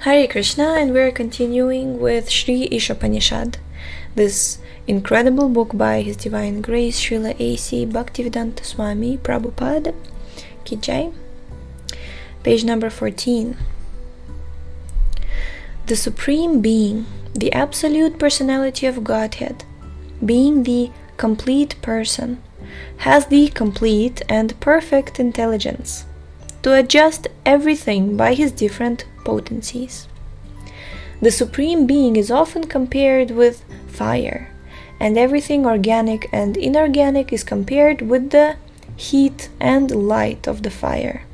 Hare Krishna, and we're continuing with Śrī Īśopaniṣad, this incredible book by His Divine Grace Srila A.C. Bhaktivedanta Swami Prabhupada Ki Jai. Page number 14. The Supreme Being, the Absolute Personality of Godhead, being the complete person, has the complete and perfect intelligence to adjust everything by his different potencies. The Supreme Being is often compared with fire, and everything organic and inorganic is compared with the heat and light of the fire.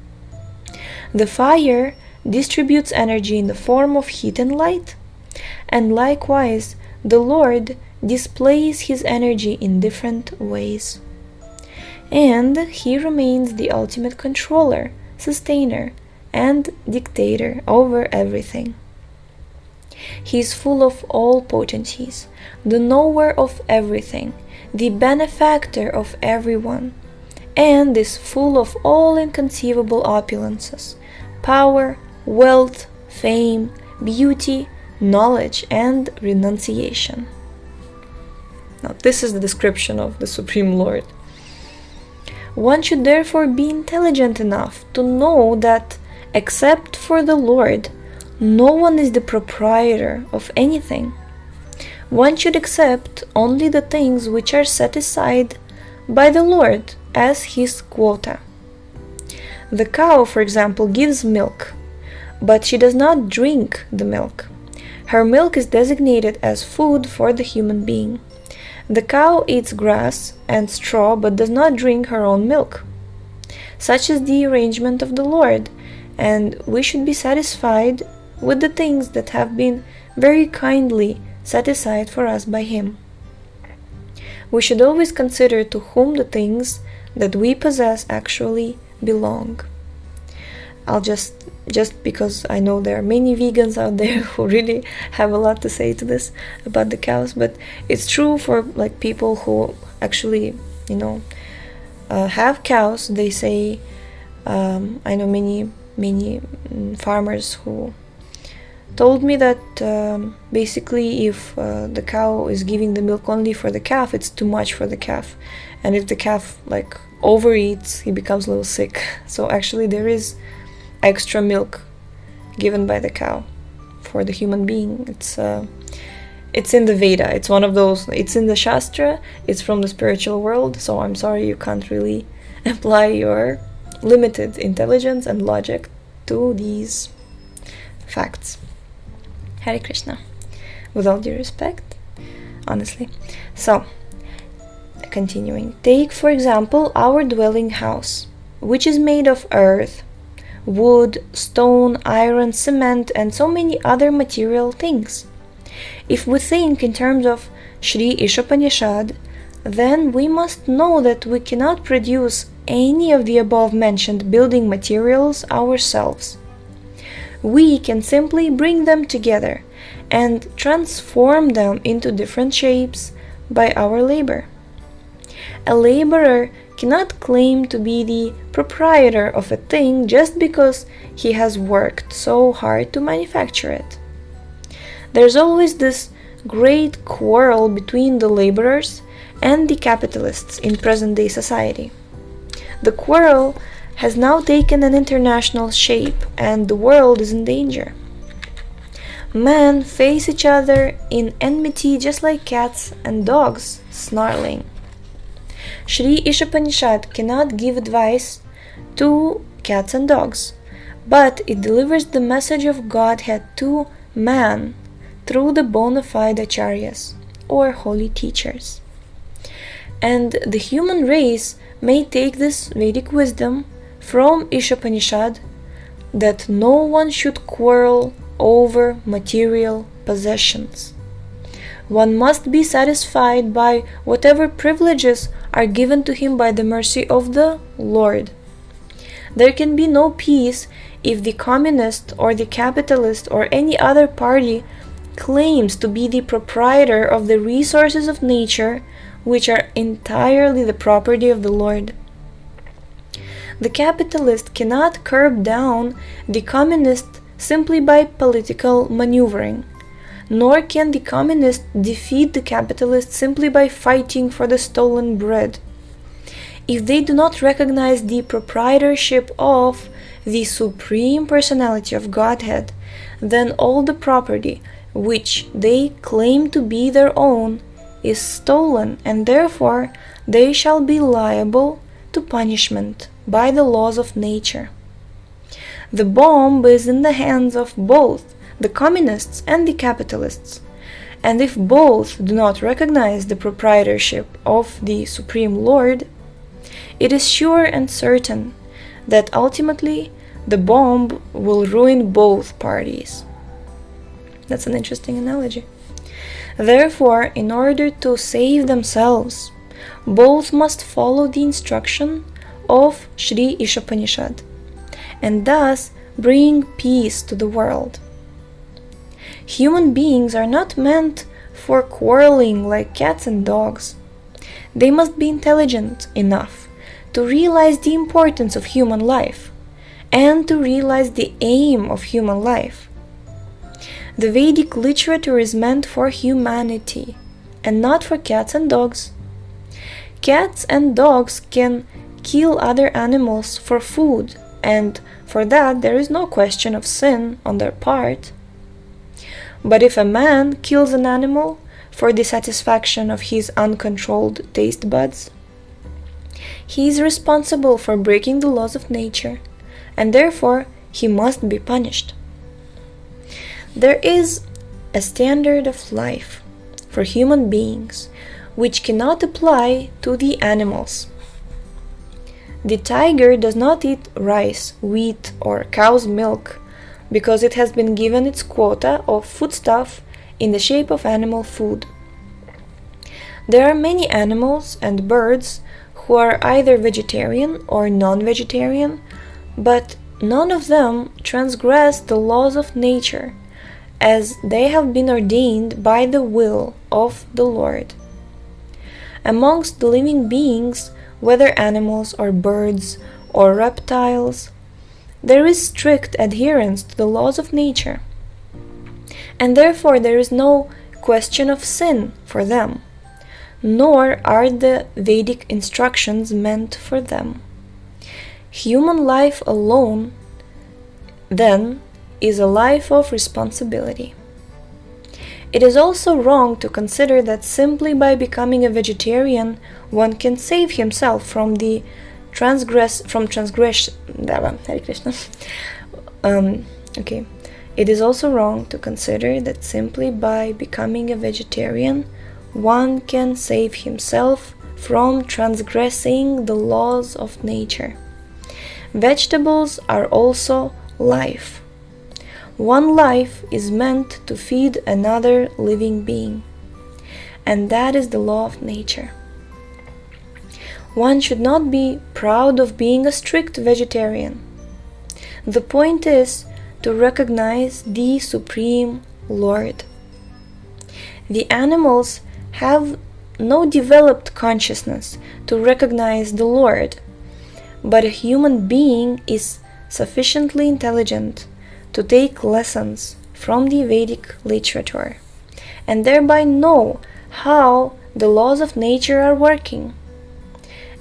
The fire distributes energy in the form of heat and light, and likewise the Lord displays his energy in different ways. And he remains the ultimate controller, sustainer, and dictator over everything. He is full of all potencies, the knower of everything, the benefactor of everyone, and is full of all inconceivable opulences, power, wealth, fame, beauty, knowledge, and renunciation. Now, this is the description of the Supreme Lord. One should therefore be intelligent enough to know that, except for the Lord, no one is the proprietor of anything. One should accept only the things which are set aside by the Lord as his quota. The cow, for example, gives milk, but she does not drink the milk. Her milk is designated as food for the human being. The cow eats grass and straw but does not drink her own milk. Such is the arrangement of the Lord, and we should be satisfied with the things that have been very kindly set aside for us by Him. We should always consider to whom the things that we possess actually belong. I'll just because I know there are many vegans out there who really have a lot to say to this about the cows, but it's true for like people who actually have cows. They say I know many farmers who told me that basically if the cow is giving the milk only for the calf, it's too much for the calf, and if the calf like overeats, he becomes a little sick. So actually there is extra milk given by the cow for the human being. It's in the Veda. It's one of those. It's in the Shastra. It's from the spiritual world. So I'm sorry you can't really apply your limited intelligence and logic to these facts. Hare Krishna. With all due respect, honestly. So, continuing. Take, for example, our dwelling house, which is made of earth, wood, stone, iron, cement, and so many other material things. If we think in terms of Śrī Īśopaniṣad, then we must know that we cannot produce any of the above mentioned building materials ourselves. We can simply bring them together and transform them into different shapes by our labor. A laborer cannot claim to be the proprietor of a thing just because he has worked so hard to manufacture it. There's always this great quarrel between the laborers and the capitalists in present-day society. The quarrel has now taken an international shape, and the world is in danger. Men face each other in enmity just like cats and dogs snarling. Śrī Īśopaniṣad cannot give advice to cats and dogs, but it delivers the message of Godhead to man through the bona fide acharyas, or holy teachers. And the human race may take this Vedic wisdom from Īśopaniṣad that no one should quarrel over material possessions. One must be satisfied by whatever privileges are given to him by the mercy of the Lord. There can be no peace if the communist or the capitalist or any other party claims to be the proprietor of the resources of nature, which are entirely the property of the Lord. The capitalist cannot curb down the communist simply by political maneuvering, nor can the communist defeat the capitalist simply by fighting for the stolen bread. If they do not recognize the proprietorship of the Supreme Personality of Godhead, then all the property which they claim to be their own is stolen, and therefore they shall be liable to punishment by the laws of nature. The bomb is in the hands of both the communists and the capitalists, and if both do not recognize the proprietorship of the Supreme Lord, it is sure and certain that ultimately the bomb will ruin both parties. That's an interesting analogy. Therefore, in order to save themselves, both must follow the instruction of Śrī Īśopaniṣad, and thus bring peace to the world. Human beings are not meant for quarreling like cats and dogs. They must be intelligent enough to realize the importance of human life and to realize the aim of human life. The Vedic literature is meant for humanity and not for cats and dogs. Cats and dogs can kill other animals for food, and for that there is no question of sin on their part. But if a man kills an animal for the satisfaction of his uncontrolled taste buds, he is responsible for breaking the laws of nature, and therefore he must be punished. There is a standard of life for human beings which cannot apply to the animals. The tiger does not eat rice, wheat, or cow's milk because it has been given its quota of foodstuff in the shape of animal food. There are many animals and birds who are either vegetarian or non-vegetarian, but none of them transgress the laws of nature, as they have been ordained by the will of the Lord. Amongst the living beings, whether animals or birds or reptiles, there is strict adherence to the laws of nature, and therefore there is no question of sin for them, nor are the Vedic instructions meant for them. Human life alone, then, is a life of responsibility. It is also wrong to consider that simply by becoming a vegetarian one can save himself from the transgression. Hare Krishna. It is also wrong to consider that simply by becoming a vegetarian one can save himself from transgressing the laws of nature. Vegetables are also life. One life is meant to feed another living being, and that is the law of nature. One should not be proud of being a strict vegetarian. The point is to recognize the Supreme Lord. The animals have no developed consciousness to recognize the Lord, but a human being is sufficiently intelligent to take lessons from the Vedic literature and thereby know how the laws of nature are working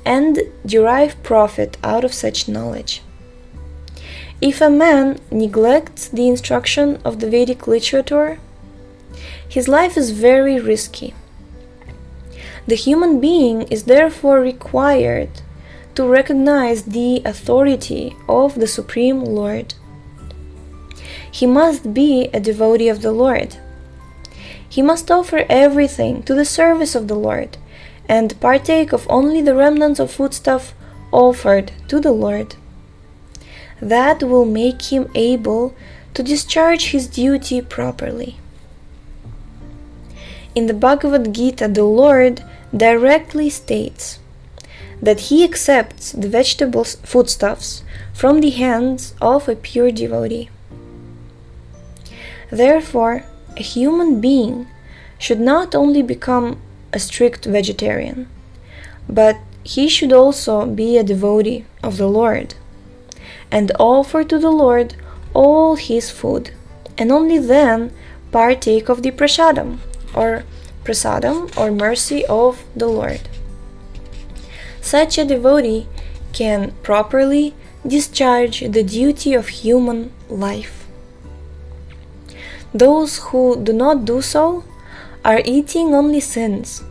and derive profit out of such knowledge. If a man neglects the instruction of the Vedic literature, his life is very risky. The human being is therefore required to recognize the authority of the Supreme Lord. He must be a devotee of the Lord. He must offer everything to the service of the Lord and partake of only the remnants of foodstuff offered to the Lord. That will make him able to discharge his duty properly. In the Bhagavad Gita, the Lord directly states that he accepts the vegetable foodstuffs from the hands of a pure devotee. Therefore, a human being should not only become a strict vegetarian, but he should also be a devotee of the Lord and offer to the Lord all his food, and only then partake of the prasadam or mercy of the Lord. Such a devotee can properly discharge the duty of human life. Those who do not do so are eating only sins,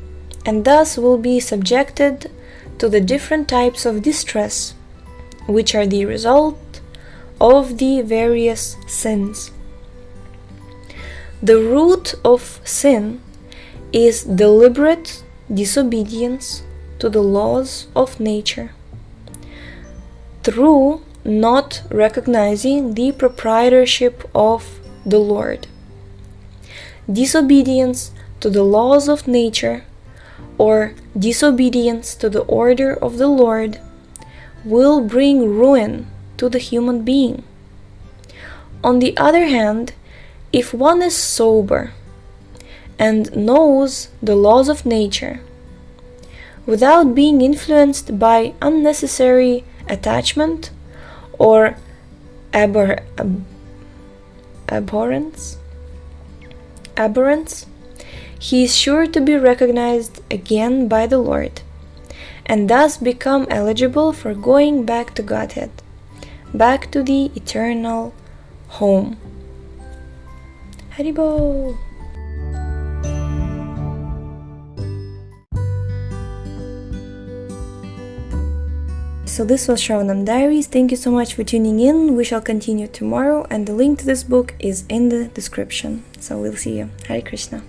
and thus will be subjected to the different types of distress, which are the result of the various sins. The root of sin is deliberate disobedience to the laws of nature, through not recognizing the proprietorship of the Lord. Disobedience to the laws of nature, or disobedience to the order of the Lord, will bring ruin to the human being. On the other hand, if one is sober and knows the laws of nature, without being influenced by unnecessary attachment or abhorrence, he is sure to be recognized again by the Lord, and thus become eligible for going back to Godhead, back to the eternal home. Haribol! So this was Shravanam Diaries. Thank you so much for tuning in. We shall continue tomorrow, and the link to this book is in the description. So we'll see you. Hare Krishna.